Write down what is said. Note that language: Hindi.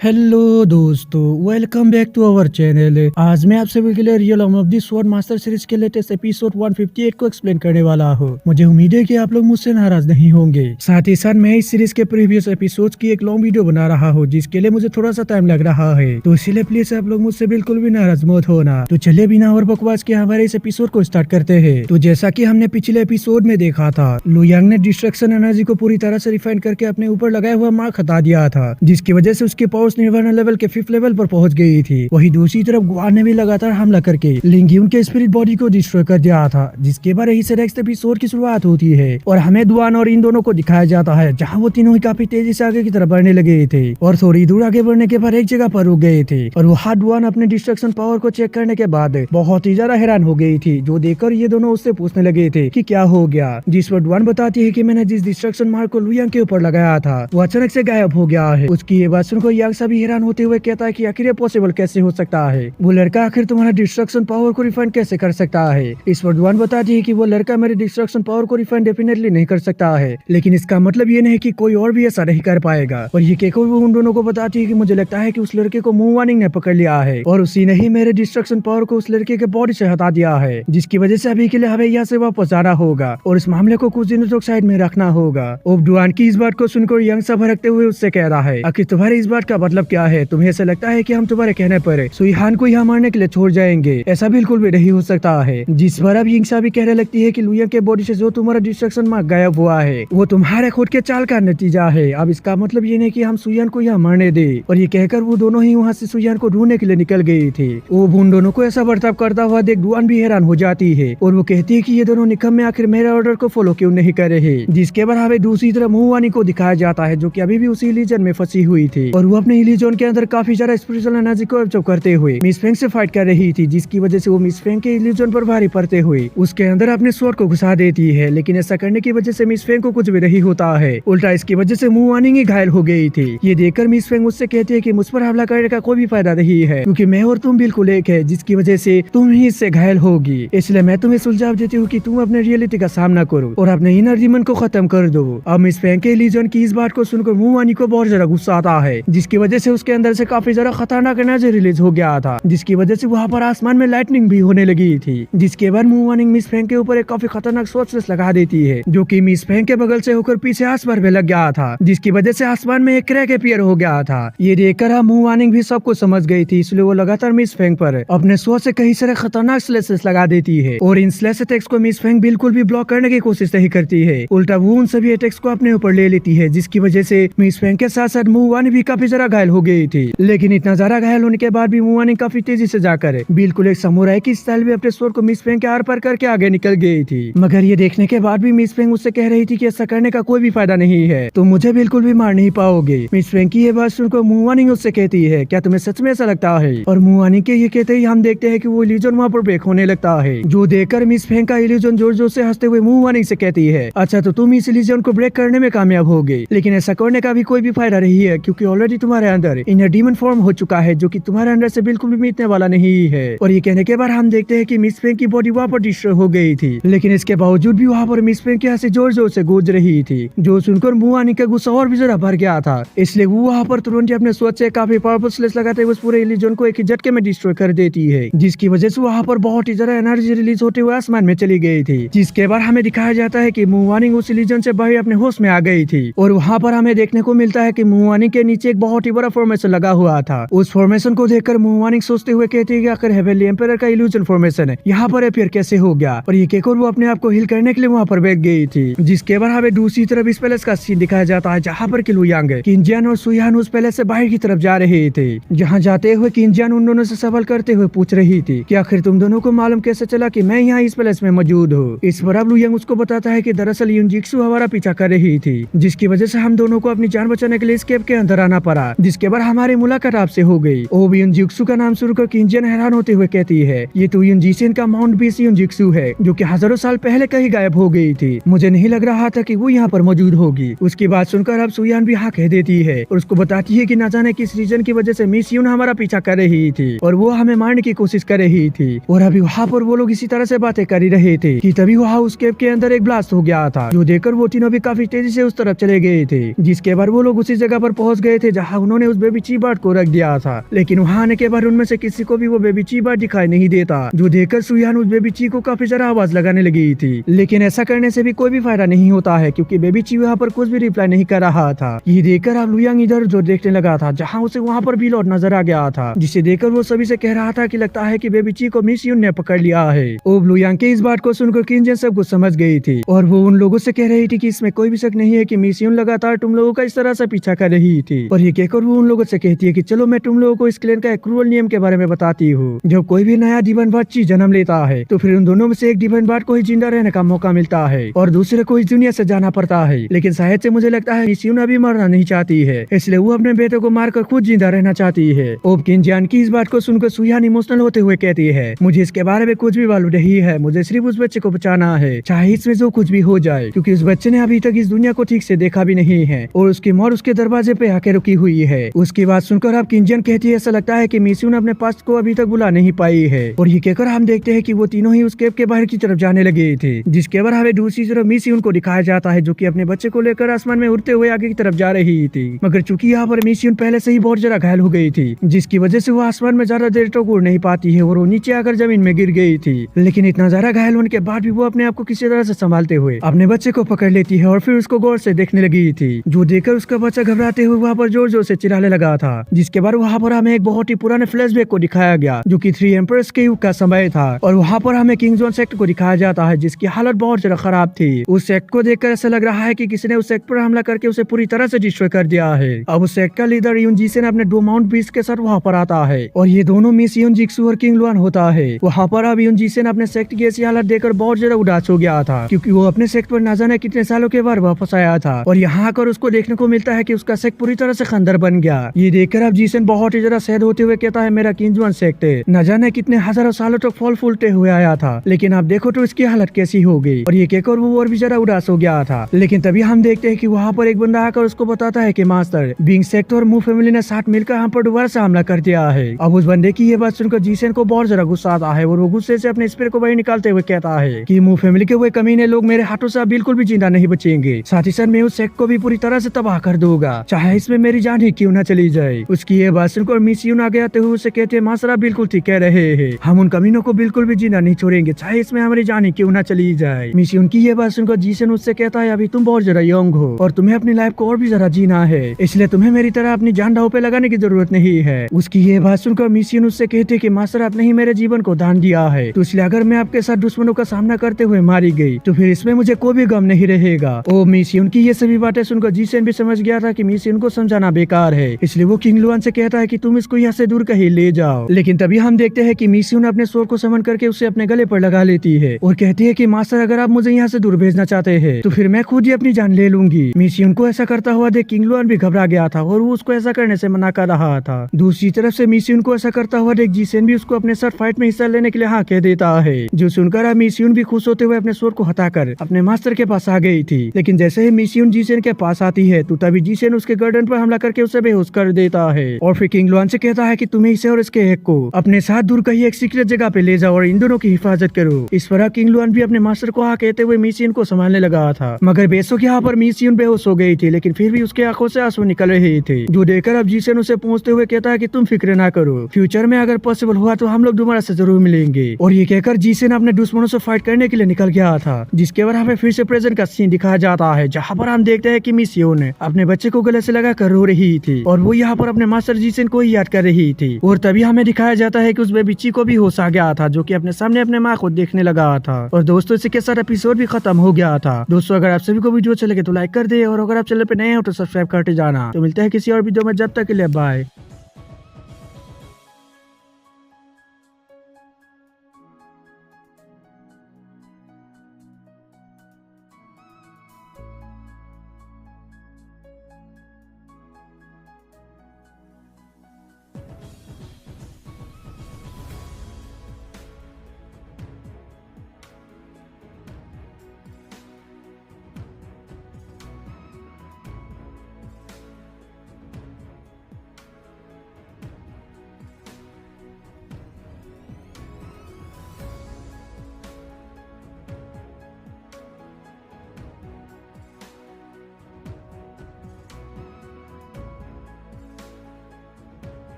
हेलो दोस्तों, welcome back to our channel. आज मैं आप सभी के लिए real of the sword master series के लेटेस्ट एपिसोड 158 को एक्सप्लेन करने वाला हूँ। मुझे उम्मीद है कि आप लोग मुझसे नाराज नहीं होंगे। साथ ही साथ मैं इस सीरीज के प्रीवियस एपिसोड्स की एक लॉन्ग वीडियो बना रहा हूँ, जिसके लिए मुझे थोड़ा सा टाइम लग रहा है, तो इसीलिए प्लीज आप लोग मुझसे बिल्कुल भी नाराज मत होना। तो चलिए बिना और बकवास के हमारे इस एपिसोड को स्टार्ट करते हैं। तो जैसा की हमने पिछले एपिसोड में देखा था, लू यांग ने डिस्ट्रक्शन एनर्जी को पूरी तरह से रिफाइन करके अपने ऊपर लगाया हुआ मार्क हटा दिया था, जिसकी वजह से उसकी पावर्स निर्वाणा लेवल के 5th लेवल पर पहुंच गई थी। वही दूसरी तरफ गुआन ने भी लगातार हमला करके लिंग्यून के स्पिरिट बॉडी को डिस्ट्रॉय कर दिया था, जिसके बाद यही से नेक्स्ट एपिसोड की शुरुआत होती है और हमें दुआन और इन दोनों को दिखाया जाता है, जहां वो तीनों ही काफी तेजी से आगे की तरफ बढ़ने लगे थे और थोड़ी दूर आगे बढ़ने के बाद एक जगह पर रुक गए थे। और वहाँ दुआन अपने डिस्ट्रक्शन पावर को चेक करने के बाद बहुत ही ज्यादा हैरान हो गई थी, जो देखकर ये दोनों उससे पूछने लगे थे कि क्या हो गया। जिस पर दुआन बताती है कि मैंने जिस डिस्ट्रक्शन मार्क को लू यांग के ऊपर लगाया था वो अचानक से गायब हो गया है। उसकी ये बात सुनकर यांग सभी हैरान होते हुए कहता है कि आखिर ये पॉसिबल कैसे हो सकता है, वो लड़का आखिर तुम्हारा डिस्ट्रक्शन पावर को रिफाइंड कैसे कर सकता है। इस पर दुआन बताती है कि वो लड़का मेरे डिस्ट्रक्शन पावर को रिफाइंड डेफिनेटली नहीं कर सकता है, लेकिन इसका मतलब ये नहीं कि कोई और भी ऐसा नहीं कर पाएगा। और ये कहकर वो उन दोनों को बताती है कि मुझे लगता है कि उस लड़के को मूव वार्निंग ने पकड़ लिया है और उसी ने ही मेरे डिस्ट्रक्शन पावर को उस लड़के के बॉडी से हटा दिया है, जिसकी वजह से अभी के लिए हमें यहाँ से वापस जाना होगा और इस मामले को कुछ दिनों तक साइड में रखना होगा। अब दुआन की इस बात को सुनकर यंग सा भड़कते हुए उससे कह रहा है, आखिर तुम्हारे इस बात का मतलब क्या है? तुम्हें ऐसा लगता है कि हम तुम्हारे कहने पर सुईहान को यहाँ मारने के लिए छोड़ जाएंगे? ऐसा बिल्कुल भी नहीं हो सकता है। जिस पर अब यिंगसा भी कहने लगती है कि लू यांग के बॉडी से जो तुम्हारा डिस्ट्रक्शन मार्क गायब हुआ है वो तुम्हारे खुद के चाल का नतीजा है। अब इसका मतलब ये नहीं कि हम सुईहान को यहाँ मारने दे। और ये कहकर वो दोनों ही वहाँ से सुईहान को ढूंढने के लिए निकल गई थी। वो उन दोनों को ऐसा बर्ताव करता हुआ देख दुआन भी हैरान हो जाती है और वो कहती है कि ये दोनों निकम्मे आखिर मेरे ऑर्डर को फॉलो क्यों नहीं कर रहे। जिसके बाद हमें दूसरी तरफ मूव वानी को दिखाया जाता है, जो कि अभी भी उसी इल्यूजन में फंसी हुई थी और वो अपने इल्यूजन के अंदर काफी ज्यादा स्पिरिचुअल एनर्जी को एब्जॉर्ब करते हुए मिस फेंग से फाइट कर रही थी, जिसकी वजह से वो मिस फेंग के इल्यूजन पर भारी पड़ते हुए उसके अंदर अपने स्वॉर्ड को घुसा देती है। लेकिन ऐसा करने की वजह से मिस फेंग को कुछ भी नहीं होता है, उल्टा इसकी वजह से मूव वानी ही घायल हो गई थी। ये देखकर मिस फेंग उससे कहती है कि मुझ पर हमला करने का कोई भी फायदा नहीं है, क्योंकि मैं और तुम बिल्कुल एक है, जिसकी वजह से तुम ही इससे घायल होगी। इसलिए मैं तुम्हें सुझाव देती हूँ कि तुम अपने रियलिटी का सामना करो और अपने इनर डीमन को खत्म कर दो। अब मिस फेंग के इल्यूजन की इस बात को सुनकर मूव वानी को बहुत ज्यादा गुस्सा आता है, जिसकी वजह से उसके अंदर से काफी ज्यादा खतरनाक एनर्जी रिलीज हो गया था, जिसकी वजह से वहाँ पर आसमान में लाइटनिंग भी होने लगी थी। जिसके बाद मूव वानी मिस फेंग के ऊपर एक काफी खतरनाक सोर्स लगा देती है, जो कि मिस फेंग के बगल से होकर पीछे आसमान में लग गया था, जिसकी वजह से आसमान में एक क्रैक अपीयर हो गया था। ये देखकर मूव वानी भी सब कुछ समझ गई थी, इसलिए वो लगातार मिस फेंग पर अपने सोच से कई सारे खतरनाक स्लेसेस लगा देती है और इन स्लेस अटैक्स को मिस फेंग बिल्कुल भी ब्लॉक करने की कोशिश नहीं करती है, उल्टा वो उन सभी अटैक्स को अपने ऊपर ले लेती है, जिसकी वजह से मिस फेंग के साथ साथ मूव वानी भी काफी ज्यादा घायल हो गई थी। लेकिन इतना ज्यादा घायल होने के बाद भी मूव वानी काफी तेजी से जाकर बिल्कुल एक समुराई की स्टाइल में अपने स्वॉर्ड को मिस फेंग के आर पार करके आगे निकल गई थी। मगर ये देखने के बाद भी मिस फेंग उससे कह रही थी कि ऐसा करने का कोई भी फायदा नहीं है, तो मुझे बिल्कुल भी मार नहीं पाओगे। मिस फेंग की ये बात सुनकर मूव वानी उससे कहती है, क्या तुम्हें सच में ऐसा लगता है? और मूव वानी के ये कहते ही हम देखते हैं कि वो इल्यूजन वहाँ पर ब्रेक होने लगता है, जो देखकर मिस फेंग का इल्यूजन जोर जोर से हंसते हुए मूव वानी से कहती है, अच्छा तो तुम इस इल्यूजन को ब्रेक करने में कामयाब हो गई, लेकिन ऐसा करने का भी कोई भी फायदा नहीं है, क्योंकि ऑलरेडी तुम्हारे अंदर इनर डीमन फॉर्म हो चुका है, जो कि तुम्हारे अंदर से बिल्कुल भी मिटने वाला नहीं है। और ये कहने के बाद हम देखते हैं कि मिस फेंग की बॉडी वहाँ पर डिस्ट्रॉय हो गई थी, लेकिन इसके बावजूद भी वहाँ पर मिस फेंग के हंसी जोर जोर से गूंज रही थी, जो सुनकर मूव वानी का गुस्सा और भी ज्यादा भर गया था। इसलिए वो वहाँ पर तुरंत अपने सोच से काफी पावरफुल स्लेस लगाते हुए उस पूरे इल्यूजन को एक ही झटके में डिस्ट्रॉय कर देती है, जिसकी वजह से वहाँ पर बहुत ही ज्यादा एनर्जी रिलीज होते हुए आसमान में चली गई थी। जिसके बाद हमें दिखाया जाता है कि मूव वानी उस इल्यूजन से बाहर अपने होश में आ गई थी और वहाँ पर हमें देखने को मिलता है कि मूव वानी के नीचे एक बहुत ही बड़ा फॉर्मेशन लगा हुआ था। उस फॉर्मेशन को देखकर मूव वानी सोचते हुए कहती है कि आखिर हेवनली एम्पायर का इल्यूजन फॉर्मेशन है यहाँ पर अपीयर कैसे हो गया। और ये कहकर वो अपने आप को हील करने के लिए वहाँ पर बैठ गई थी। जिसके बाद हमें दूसरी तरफ इस पैलेस का सीन दिखाया जाता है, जहाँ पर लू यांग किंजियान और सुईहान उस पैलेस से बाहर की तरफ जा रहे थे। जहाँ जाते हुए किंजियान उन दोनों से सवाल करते हुए पूछ रही थी कि आखिर तुम दोनों को मालूम कैसे चला कि मैं यहाँ इस पैलेस में मौजूद हूँ। इस पर अब लू यांग उसको बताता है कि दरअसल युनजिक्सु हमारा पीछा कर रही थी, जिसकी वजह से हम दोनों को अपनी जान बचाने के लिए इस केव के अंदर आना पड़ा। जिसके बाद हमारी मुलाकात आपसे हो गई। ओब युनजिक्सु का नाम सुनकर किंजियान हैरान होते हुए कहती है, ये तो युनजिशियन का माउंट बीस युनजिक्सु है, जो कि हजारों साल पहले कहीं गायब हो गई थी। मुझे नहीं लग रहा था कि वो यहाँ पर मौजूद होगी। उसकी बात सुनकर अब सुयान भी हाँ कह देती है और उसको बताती है कि न जाने किस रीजन की वजह से मिस यून हमारा पीछा कर रही थी और वो हमें मारने की कोशिश कर रही थी। और अभी वहाँ पर वो लोग इसी तरह से बातें कर ही रहे थे कि तभी वहाँ उस केव के अंदर एक ब्लास्ट हो गया था, जो देखकर वो तीनों भी काफी तेजी से उस तरफ चले गए थे। जिसके बाद वो लोग उसी जगह पर पहुँच गए थे जहाँ उन्होंने उस बेबी चीबार्ड को रख दिया था, लेकिन वहाँ आने के बाद उनमें से किसी को भी वो बेबी चीबार्ड दिखाई नहीं देता, जो देखकर सुयान उस बेबी ची को काफी ज्यादा आवाज लगाने लगी थी। लेकिन ऐसा करने से भी कोई भी फायदा नहीं होता है, क्योंकि बेबी ची वहाँ पर कुछ भी रिप्लाई नहीं कर रहा था। ये देखकर अब लुयांग इधर जो देखने लगा था, जहाँ उसे वहाँ पर भी लॉर्ड नजर आ गया था, जिसे देखकर वो सभी से कह रहा था कि लगता है कि बेबी ची को मिस यून ने पकड़ लिया है। ओब लुयांग के इस बात को सुनकर किंजन सब कुछ समझ गई थी और वो उन लोगों से कह रही थी कि इसमें कोई भी शक नहीं है कि मिस यून लगातार तुम लोगों का इस तरह से पीछा कर रही थी। और ये कहकर वो उन लोगों से कहती है कि चलो मैं तुम लोगों को इस क्लैन का एक क्रूअल नियम के बारे में बताती हूँ। जब कोई भी नया डिवाइन बर्ड चीज जन्म लेता है तो फिर उन दोनों में से एक डिवाइन बर्ड को ही जिंदा रहने का मौका मिलता है और दूसरे को इस दुनिया से जाना पड़ता है। लेकिन शायद से मुझे लगता है मिस यून अभी मरना नहीं चाहती है, इसलिए वो अपने बेटे को मारकर खुद जिंदा रहना चाहती है। ओब किंजन की इस बात को सुनकर सुयान इमोशनल होते हुए कहती है, मुझे इसके बारे में कुछ भी मालूम नहीं है, मुझे सिर्फ उस बच्चे को बचाना है, चाहे इसमें जो कुछ भी हो जाए, क्योंकि उस बच्चे ने अभी तक इस दुनिया को ठीक से देखा भी नहीं है और उसकी मौत उसके दरवाजे पे आके रुकी हुई है। उसकी बात सुनकर अब किंजन कहती है, ऐसा लगता है कि मिस यून अपने पास्ट को अभी तक बुला नहीं पाई है। और ये कहकर हम देखते हैं कि वो तीनों ही उस केव के बाहर की तरफ जाने लगे थे, जिसके बाद हमें दूसरी तरफ मिस यून को दिखाया जाता है, जो कि अपने बच्चे को लेकर आसमान में उड़ते हुए आगे की तरफ जा रही थी। मगर चूंकि यहाँ पर मिस यून पहले से ही बहुत ज्यादा घायल हो गई थी, जिसकी वजह से वो आसमान में ज्यादा देर तक उड़ नहीं पाती है और वो नीचे आकर जमीन में गिर गई थी। लेकिन इतना ज्यादा घायल होने के बाद भी वो अपने आप को किसी तरह से संभालते हुए अपने बच्चे को पकड़ लेती है और फिर उसको गौर से देखने लगी थी, जो देखकर उसका बच्चा घबराते हुए वहाँ पर जोर जोर से चिल्लाने लगा था। जिसके बाद वहाँ पर हमें एक बहुत ही पुराने फ्लैशबैक को दिखाया गया, जो कि 3 एम्परर्स के युग का समय था और वहाँ पर हमें किंग जॉन सेक्ट को दिखाया जाता है, जिसकी हालत बहुत ज्यादा खराब थी। उस सेक्ट को देखकर ऐसा लग रहा है कि किसी ने उस सेक्ट पर हमला करके उसे पूरी तरह से डिस्ट्रॉय कर दिया है। अब उस सेक्ट का लीडर यून जीसेन अपने 2 माउंट बीस्ट के साथ वहाँ पर आता है और ये दोनों मिस यून जिक्सू और किंग लुआन होता है। वहाँ पर अब यून जीसेन अपने सेक्ट की ऐसी हालत देखकर बहुत ज्यादा उदास हो गया था, क्योंकि वो अपने सेक्ट पर न जाने कितने सालों के बाद वापस आया था और यहाँ आकर उसको देखने को मिलता है कि उसका सेक्ट पूरी तरह से खंडर बन गया। ये देखकर अब जीसेन बहुत ही ज्यादा सैड होते हुए कहता है, मेरा किंग जॉन सेक्ट न जाने कितने हजारों सालों तक फल फूलते हुए आया था, लेकिन आप देखो तो इसकी हालत कैसी हो गई। और ये कहकर वो और भी ज्यादा उदास हो गया था। लेकिन तभी हम देखते हैं कि वहाँ पर एक बंदा आकर उसको बताता है कि मास्टर, बिंग सेक्ट और मू फैमिली ने साथ मिलकर हम पर दोबारा से हमला कर दिया है। अब उस बंदे की ये बात सुनकर जीसेन को बहुत ज्यादा गुस्सा आता है और वो गुस्से से अपने स्पीयर को बाहर निकालते हुए कहता है कि मू फैमिली के हुए कमीने लोग मेरे हाथों से बिल्कुल भी जिंदा नहीं बचेंगे, साथ ही साथ मैं उस सेक्ट को भी पूरी तरह से तबाह कर दूंगा, चाहे इसमें मेरी जान ही क्यों न चली जाए। उसकी ये बात सुनकर मिस यून आगे आते हुए उसे कहते हैं, मास्टर बिल्कुल ठीक कह रहे हैं, हम उन कमीनों को बिल्कुल भी जिंदा नहीं छोड़ेंगे, चाहे इसमें हमारी जान ही क्यों न चली जाए। मिस यून की ये बात सुनकर जीसेन उससे कहता है, अभी तुम बहुत ज्यादा यंग हो और तुम्हें अपनी लाइफ को और भी ज्यादा जीना है, इसलिए तुम्हें मेरी तरह अपनी जान दांव पे लगाने की जरूरत नहीं है। उसकी ये बात सुनकर मिस यून उससे कहते कि मास्टर आपने ही मेरे जीवन को दान दिया है, तो इसलिए अगर मैं आपके साथ दुश्मनों का सामना करते हुए मारी गई तो फिर इसमें मुझे कोई भी गम नहीं रहेगा। ओ मिस यून की ये सभी बातें सुनकर जीसेन भी समझ गया था कि मिस यून को समझाना बेकार है, इसलिए वो किंग लुआन से कहता है कि तुम इसको यहाँ से दूर कहीं ले जाओ। लेकिन तभी हम देखते हैं कि मिस यून अपने स्वord को समन करके उसे अपने गले पर लगा लेती है और कहती है कि मास्टर अगर आप मुझे यहाँ से दूर भेजना चाहते हैं तो फिर मैं खुद ही अपनी जान ले लूंगी। मिस यून को ऐसा करता हुआ देख किंग लुआन भी घबरा गया था और वो उसको ऐसा करने से मना कर रहा था। दूसरी तरफ से मिस यून को ऐसा करता हुआ देख जीसेन भी उसको अपने साथ फाइट में हिस्सा लेने के लिए हाँ कह देता है, जो सुनकर अब मिस यून भी खुश होते हुए अपने स्वord को हटाकर अपने मास्टर के पास आ गई थी। लेकिन जैसे ही मिस यून जीसेन के पास आती है तो तभी जीसेन उसके गर्दन पर हमला करके उसे बेहोश कर देता है और फिर किंग लुआन से कहता है कि तुम्हें इसे और इसके एक को अपने साथ दूर कहीं एक सीक्रेट जगह पे ले जाओ और इन दोनों की हिफाजत करो। इस पर किंग लुआन भी अपने मास्टर को हाँ कहते हुए मिस यून को संभालने लगा था, मगर बेशक यहाँ पर मिस यून बेहोश हो गई थी, लेकिन फिर भी उसके आंखों से आंसू निकल रहे थे, जो देखकर अब जीसेन उसे पहुंचते हुए कहता है कि तुम फिक्र ना करो, फ्यूचर में अगर पॉसिबल हुआ तो हम लोग दोबारा से जरूर मिलेंगे। और ये कहकर जीसेन अपने दुश्मनों से फाइट करने के लिए निकल गया था, जिसके बाद हमें फिर से प्रेजेंट का सीन दिखाया जाता है, जहाँ पर हम देखते हैं कि मिस यून अपने बच्चे को गले से लगा कर रो रही थी और वो यहाँ पर अपने मास्टर जीसेन को ही याद कर रही थी। और तभी हमें दिखाया जाता है कि उस बेबी ची को भी होश आ गया था, जो कि अपने सामने अपने माँ को देखने लगा था। और दोस्तों इसी के साथ एपिसोड भी खत्म हो गया था। दोस्तों अगर आप सभी को वीडियो अच्छे लगे तो लाइक कर दे और अगर आप चैनल पे नए हो तो सब्सक्राइब करते जाना। तो मिलते हैं किसी और वीडियो में, जब तक के लिए बाय।